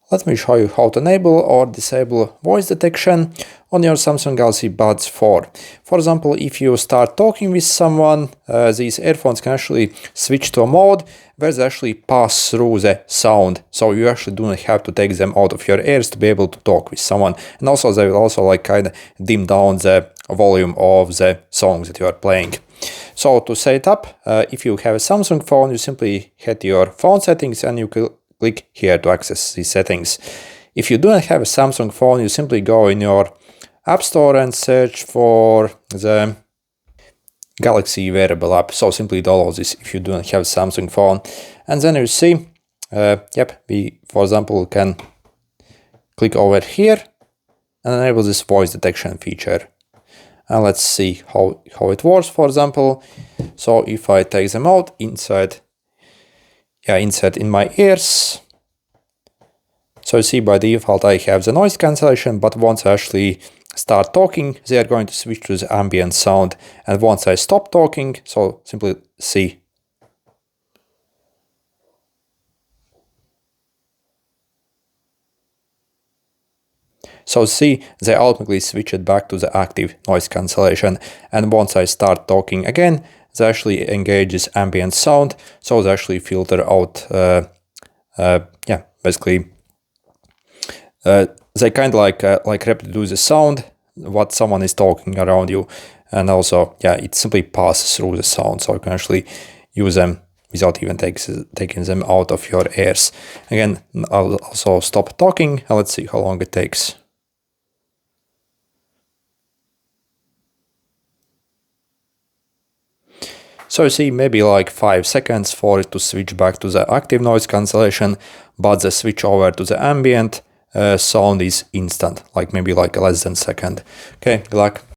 Let me show you how to enable or disable voice detection on your Samsung Galaxy Buds 4. For example, if you start talking with someone, these earphones can actually switch to a mode where they actually pass through the sound. So you actually do not have to take them out of your ears to be able to talk with someone. And also they will also like kind of dim down the volume of the songs that you are playing. So to set it up, if you have a Samsung phone, you simply hit your phone settings and you click here to access these settings. If you do not have a Samsung phone, you simply go in your App Store and search for the Galaxy wearable app. So simply download this if you do not have a Samsung phone. And then you see, we, for example, can click over here and enable this voice detection feature. And let's see how it works, for example. So if I take them out, insert in my ears. So you see by default I have the noise cancellation, but once I actually start talking, they are going to switch to the ambient sound. And once I stop talking, so simply see. So see, they automatically switch it back to the active noise cancellation. And once I start talking again, they actually engage this ambient sound. So they actually filter out, basically, they kind of like reproduce the sound, what someone is talking around you. And also, it simply passes through the sound. So you can actually use them without even taking them out of your ears. Again, I'll also stop talking and let's see how long it takes. So you see maybe like 5 seconds for it to switch back to the active noise cancellation, but the switch over to the ambient sound is instant, like maybe like less than a second. Okay, good luck.